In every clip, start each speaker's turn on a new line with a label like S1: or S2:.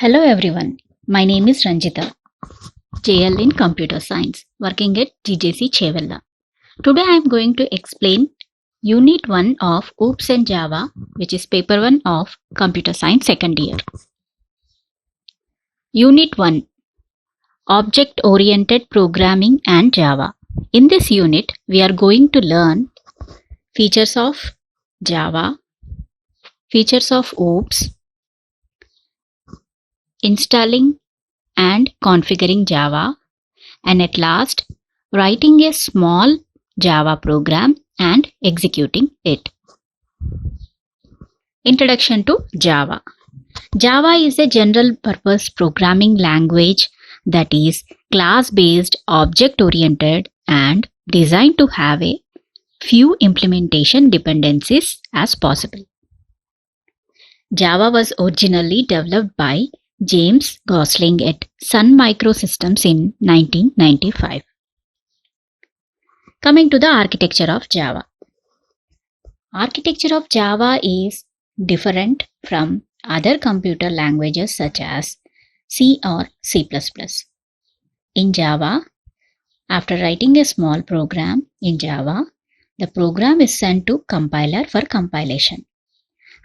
S1: Hello everyone, my name is Ranjita, JL in Computer Science, working at GJC Chevella. Today I am going to explain Unit 1 of OOPS and Java, which is Paper 1 of Computer Science second year. Unit 1, Object Oriented Programming and Java. In this unit, we are going to learn features of Java, features of OOPS, installing and configuring Java, and at last writing a small Java program and executing it. Introduction to Java. Java is a general purpose programming language that is class based, object oriented, and designed to have a few implementation dependencies as possible. Java was originally developed by James Gosling at Sun Microsystems in 1995. Coming to the architecture of Java. Architecture of Java is different from other computer languages such as C or C++. In Java, after writing a small program in Java, the program is sent to compiler for compilation.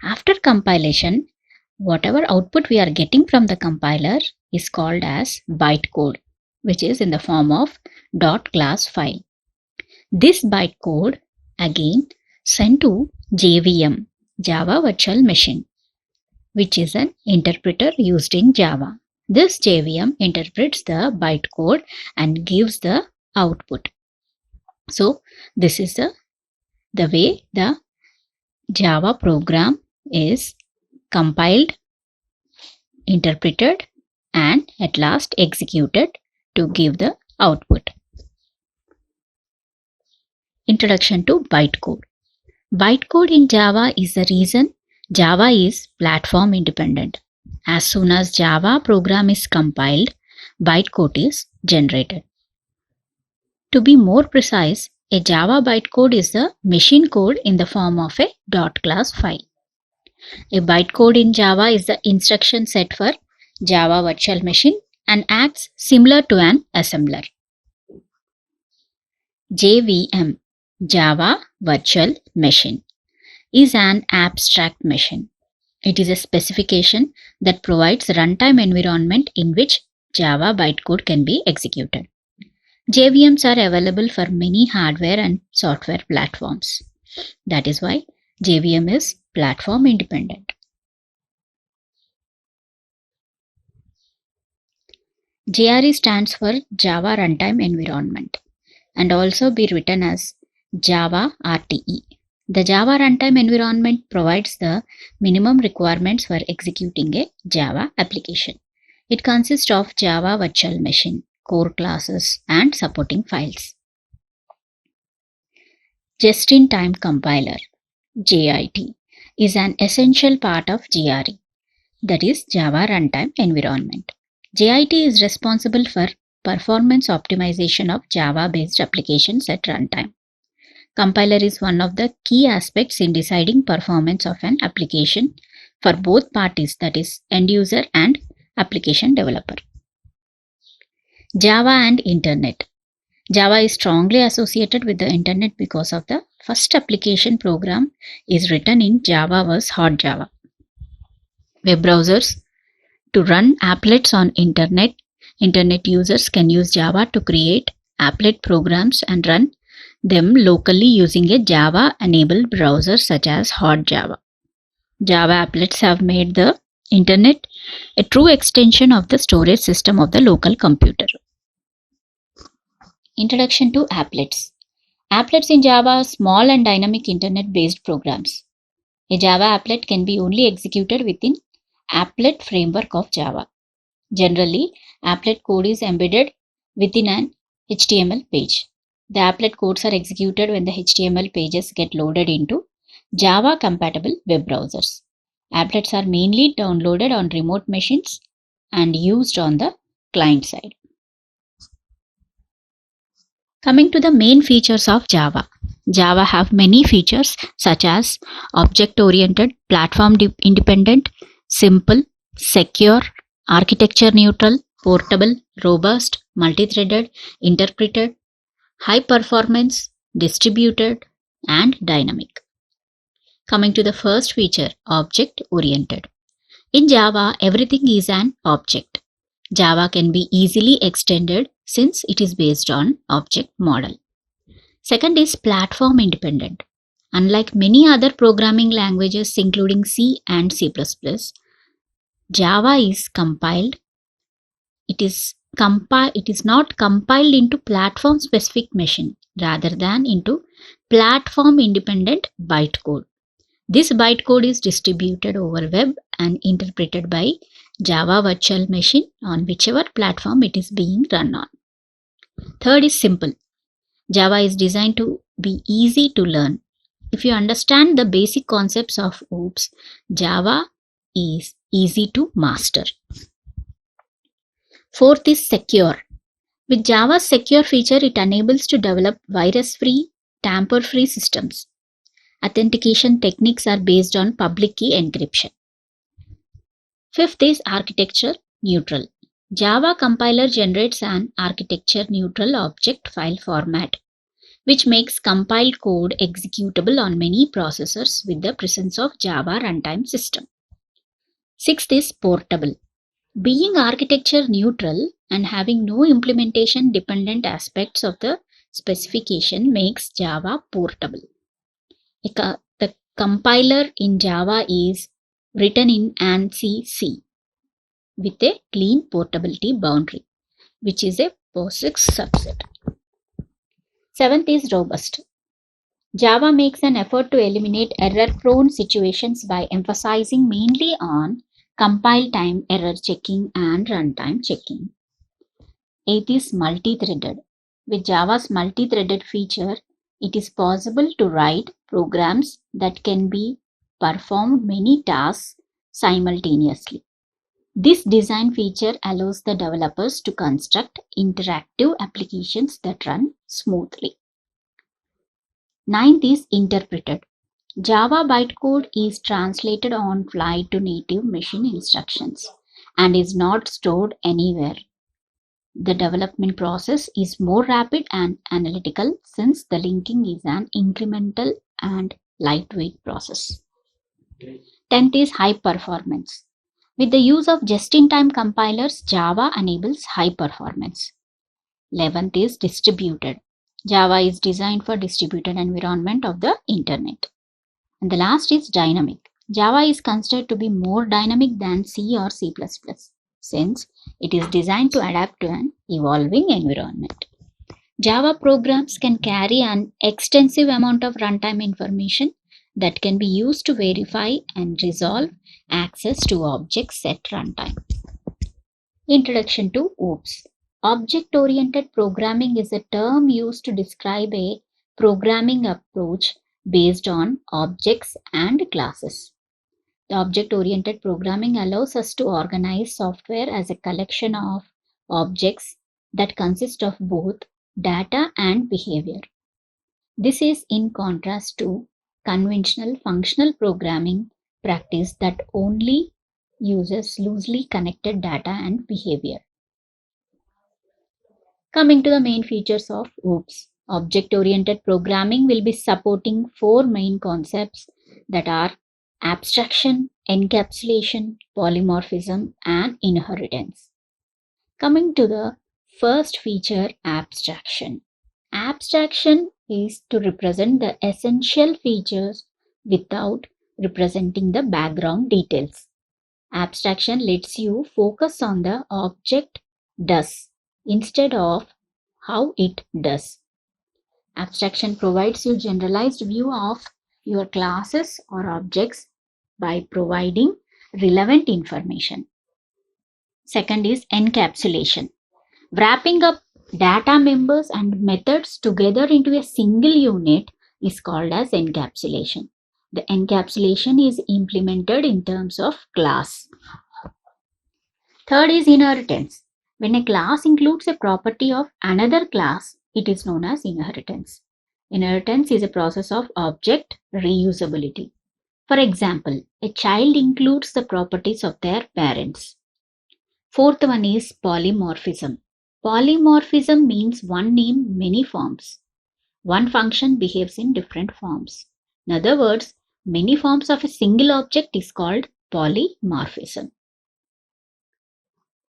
S1: After compilation, whatever output we are getting from the compiler is called as bytecode, which is in the form of .class file. This bytecode again sent to JVM, Java Virtual Machine, which is an interpreter used in Java. This JVM interprets the bytecode and gives the output. So this is the way the Java program is compiled, interpreted, and at last executed to give the output. Introduction to bytecode. Bytecode in Java is the reason Java is platform independent. As soon as Java program is compiled, bytecode is generated. To be more precise, a Java bytecode is the machine code in the form of a .class file. A bytecode in Java is the instruction set for Java Virtual Machine and acts similar to an assembler. JVM, Java Virtual Machine, is an abstract machine. It is a specification that provides runtime environment in which Java bytecode can be executed. JVMs are available for many hardware and software platforms. That is why JVM is platform independent. JRE stands for Java Runtime Environment and also be written as Java RTE. The Java Runtime Environment provides the minimum requirements for executing a Java application. It consists of Java Virtual Machine, core classes, and supporting files. Just-in-time compiler, JIT, is an essential part of JRE, that is Java Runtime Environment. JIT is responsible for performance optimization of Java-based applications at runtime. Compiler is one of the key aspects in deciding performance of an application for both parties, that is end user and application developer. Java and Internet. Java is strongly associated with the Internet because of the first application program is written in Java was Hot Java. Web browsers to run applets on Internet users can use Java to create applet programs and run them locally using a Java-enabled browser such as Hot Java. Java applets have made the Internet a true extension of the storage system of the local computer. Introduction to applets. Applets in Java are small and dynamic Internet-based programs. A Java applet can be only executed within Applet framework of Java. Generally, applet code is embedded within an HTML page. The applet codes are executed when the HTML pages get loaded into Java-compatible web browsers. Applets are mainly downloaded on remote machines and used on the client side. Coming to the main features of Java. Java have many features such as object-oriented, platform independent, simple, secure, architecture neutral, portable, robust, multi-threaded, interpreted, high performance, distributed, and dynamic. Coming to the first feature, object oriented. In Java, everything is an object. Java can be easily extended since it is based on object model. Second is platform independent. Unlike many other programming languages including C and C++, Java is compiled. It is not compiled into platform specific machine rather than into platform independent bytecode. This bytecode is distributed over web and interpreted by Java virtual machine on whichever platform it is being run on. Third is simple. Java is designed to be easy to learn. If you understand the basic concepts of OOPS, Java is easy to master. Fourth is secure. With Java's secure feature, it enables to develop virus-free, tamper-free systems. Authentication techniques are based on public key encryption. Fifth is architecture neutral. Java compiler generates an architecture neutral object file format, which makes compiled code executable on many processors with the presence of Java runtime system. Sixth is portable. Being architecture neutral and having no implementation dependent aspects of the specification makes Java portable. The compiler in Java is written in ANSI C with a clean portability boundary, which is a POSIX subset. Seventh is robust. Java makes an effort to eliminate error-prone situations by emphasizing mainly on compile time error checking and runtime checking. Eighth is multi-threaded. With Java's multi-threaded feature, it is possible to write programs that can be performed many tasks simultaneously. This design feature allows the developers to construct interactive applications that run smoothly. Ninth is interpreted. Java bytecode is translated on fly to native machine instructions and is not stored anywhere. The development process is more rapid and analytical since the linking is an incremental and lightweight process. 10th is high performance. With the use of just-in-time compilers, Java enables high performance. 11th is distributed. Java is designed for distributed environment of the internet. And the last is dynamic. Java is considered to be more dynamic than C or C++, since it is designed to adapt to an evolving environment. Java programs can carry an extensive amount of runtime information that can be used to verify and resolve access to objects at runtime. Introduction to OOPS. Object-oriented programming is a term used to describe a programming approach based on objects and classes. The object-oriented programming allows us to organize software as a collection of objects that consist of both data and behavior. This is in contrast to conventional functional programming practice that only uses loosely connected data and behavior. Coming to the main features of OOPS. Object-oriented programming will be supporting four main concepts that are abstraction, encapsulation, polymorphism, and inheritance. Coming to the first feature, abstraction. Abstraction is to represent the essential features without representing the background details. Abstraction lets you focus on the object does instead of how it does. Abstraction provides you generalized view of your classes or objects by providing relevant information. Second is encapsulation. Wrapping up data members and methods together into a single unit is called as encapsulation. The encapsulation is implemented in terms of class. Third is inheritance. When a class includes a property of another class, it is known as inheritance. Inheritance is a process of object reusability. For example, a child includes the properties of their parents. Fourth one is polymorphism. Polymorphism means one name, many forms. One function behaves in different forms. In other words, many forms of a single object is called polymorphism.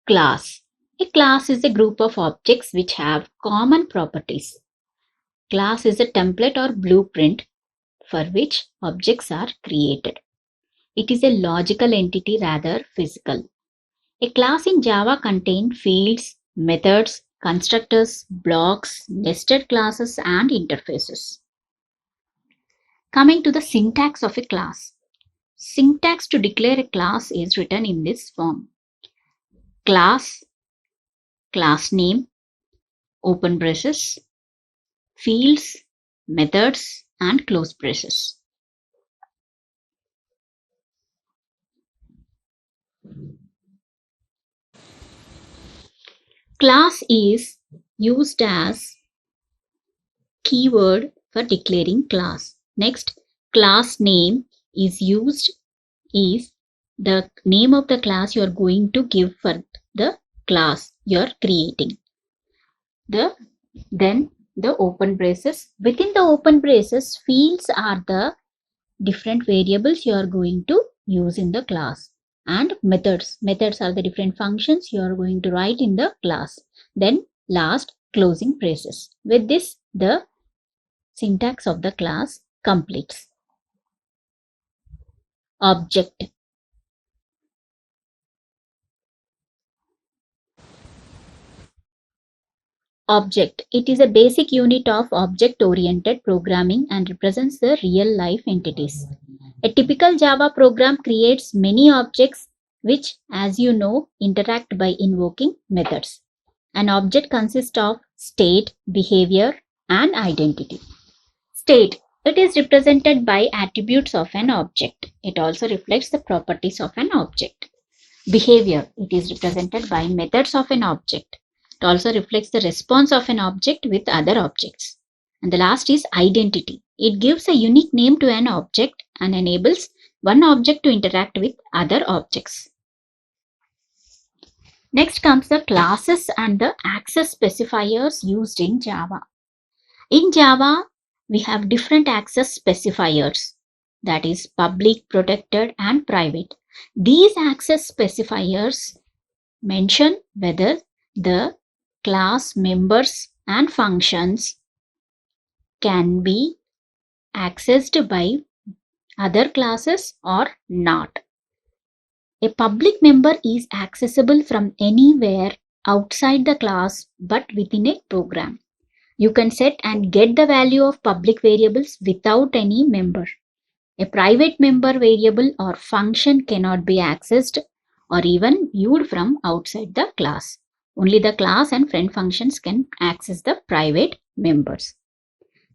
S1: Class. A class is a group of objects which have common properties. Class is a template or blueprint for which objects are created. It is a logical entity rather physical. A class in Java contains fields, methods, constructors, blocks, nested classes, and interfaces. Coming to the syntax of a class. Syntax to declare a class is written in this form. Class, class name, open braces, fields, methods, and close braces. Class is used as keyword for declaring class. Next, class name is used is the name of the class you are going to give for the class you are creating. Then the open braces. Within the open braces, fields are the different variables you are going to use in the class. And methods. Methods are the different functions you are going to write in the class. Then last, closing braces. With this, the syntax of the class completes. Object. Object. It is a basic unit of object-oriented programming and represents the real-life entities. A typical Java program creates many objects which, as you know, interact by invoking methods. An object consists of state, behavior, and identity. State. It is represented by attributes of an object. It also reflects the properties of an object. Behavior. It is represented by methods of an object. It also reflects the response of an object with other objects. And the last is identity. It gives a unique name to an object and enables one object to interact with other objects. Next comes the classes and the access specifiers used in Java. In Java, we have different access specifiers, that is public, protected, and private. These access specifiers mention whether the class members and functions can be accessed by other classes or not. A public member is accessible from anywhere outside the class but within a program. You can set and get the value of public variables without any member. A private member variable or function cannot be accessed or even viewed from outside the class. Only the class and friend functions can access the private members.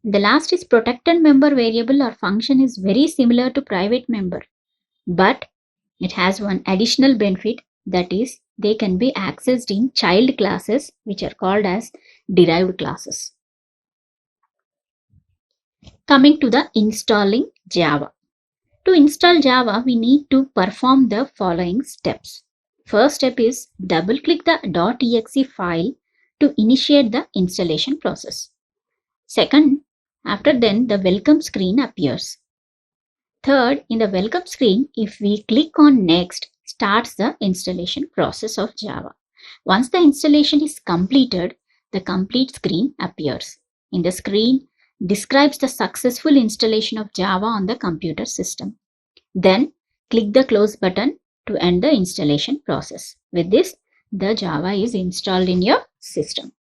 S1: The last is protected member variable or function is very similar to private member, but it has one additional benefit, that is they can be accessed in child classes which are called as derived classes. Coming to the installing Java. To install Java, we need to perform the following steps. First step is double-click the .exe file to initiate the installation process. Second, after then the welcome screen appears. Third, in the welcome screen, if we click on next, starts the installation process of Java. Once the installation is completed, the complete screen appears. In the screen, describes the successful installation of Java on the computer system. Then click the close button to end the installation process. With this, the Java is installed in your system.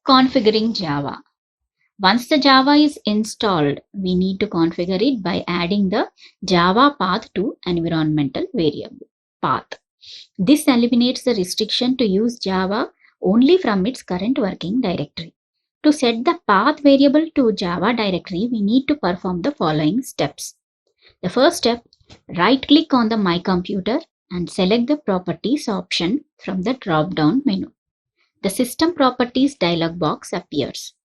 S1: Configuring Java. Once the Java is installed, we need to configure it by adding the Java path to environmental variable path. This eliminates the restriction to use Java only from its current working directory. To set the path variable to Java directory, we need to perform the following steps. The first step, right-click on the My Computer and select the Properties option from the drop-down menu. The System Properties dialog box appears.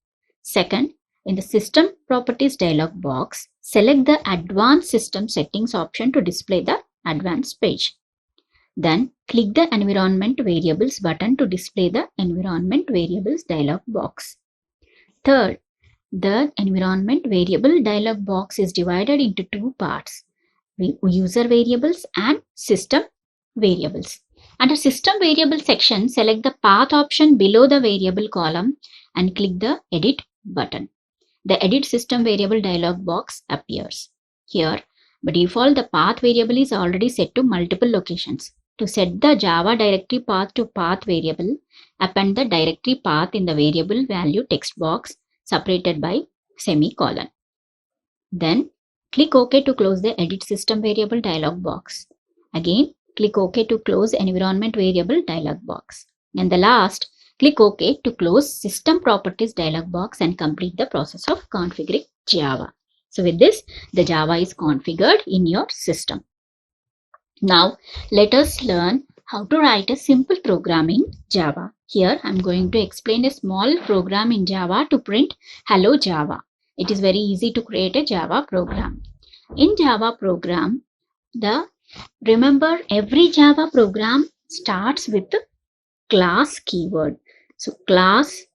S1: Second, in the System Properties dialog box, select the Advanced System Settings option to display the advanced page. Then click the environment variables button to display the environment variables dialog box. Third, the environment variable dialog box is divided into two parts: user variables and system variables. Under system variable section, select the path option below the variable column and click the edit button. The edit system variable dialog box appears. Here, by default, the path variable is already set to multiple locations. To set the Java directory path to path variable, append the directory path in the variable value text box separated by semicolon. Then click OK to close the edit system variable dialog box. Again, click OK to close environment variable dialog box. And the last, click OK to close system properties dialog box and complete the process of configuring Java. So with this, the Java is configured in your system. Now let us learn how to write a simple program in Java. Here I am going to explain a small program in Java to print Hello Java. It is very easy to create a Java program. In Java program, remember every Java program starts with the class keyword. So class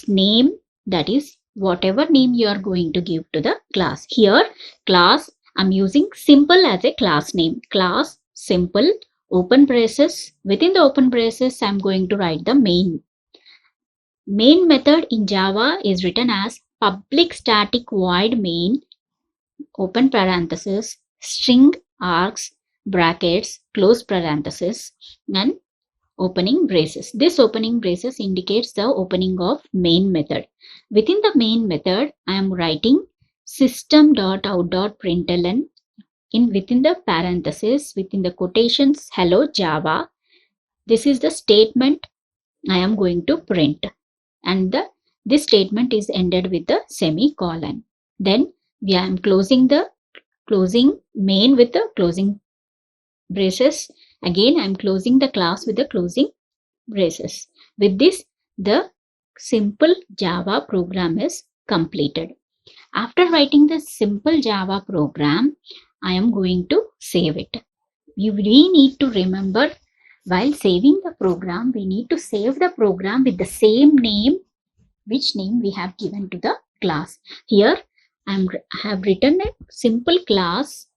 S1: name, that is whatever name you are going to give to the class. Here class, I'm using simple as a class name. Class simple, open braces. Within the open braces, I'm going to write the main. Main method in Java is written as public static void main, open parenthesis, string args, brackets, close parenthesis, and opening braces. This opening braces indicates the opening of main method. Within the main method, I am writing system.out.println within the parenthesis, within the quotations, hello Java. This is the statement I am going to print, and this statement is ended with the semicolon. Then I am closing main with the closing braces. Again, I am closing the class with the closing braces. With this, the simple Java program is completed. After writing the simple Java program, I am going to save it. We need to remember, while saving the program, we need to save the program with the same name, which name we have given to the class. Here, I have written a simple class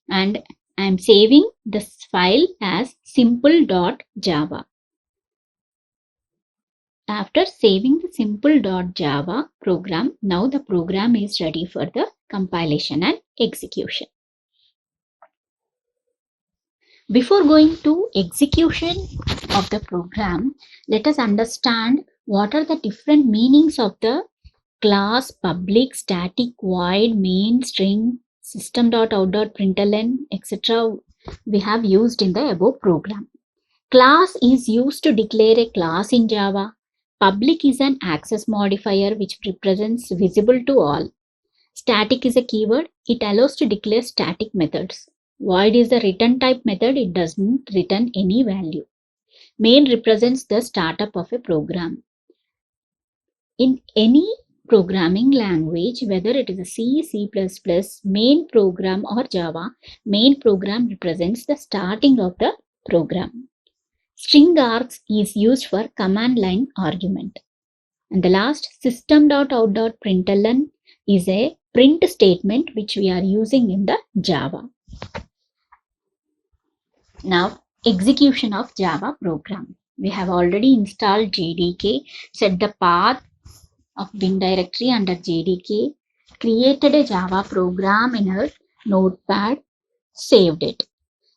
S1: and I am saving this file as simple.java. After saving the simple.java program, now the program is ready for the compilation and execution. Before going to execution of the program, let us understand what are the different meanings of the class, public, static, void, main, string, system.out.println, etc. we have used in the above program. Class is used to declare a class in Java. Public is an access modifier which represents visible to all. Static is a keyword. It allows to declare static methods. Void is the return type method. It doesn't return any value. Main represents the startup of a program. In any programming language, whether it is a C, C++, main program or Java, main program represents the starting of the program. String args is used for command line argument. And the last, system.out.println is a print statement which we are using in the Java. Now, execution of Java program. We have already installed JDK, set the path of bin directory under JDK, created a Java program in our notepad, saved it.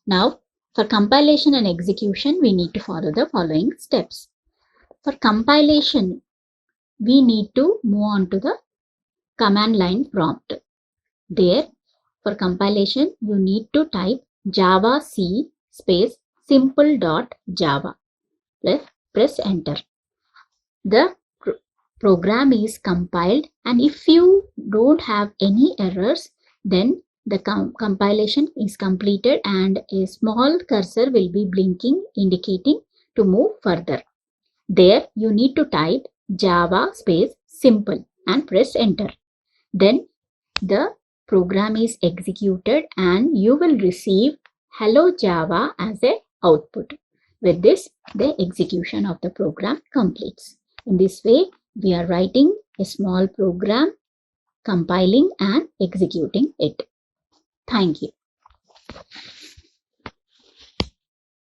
S1: Now, for compilation and execution, we need to follow the following steps. For compilation, we need to move on to the command line prompt. There, for compilation, you need to type javac space simple.java. Press enter. The program is compiled, and if you don't have any errors, then the compilation is completed and a small cursor will be blinking indicating to move further. There you need to type java space simple and press enter. Then the program is executed and you will receive hello Java as a output. With this, the execution of the program completes. In this way, we are writing a small program, compiling and executing it. Thank you.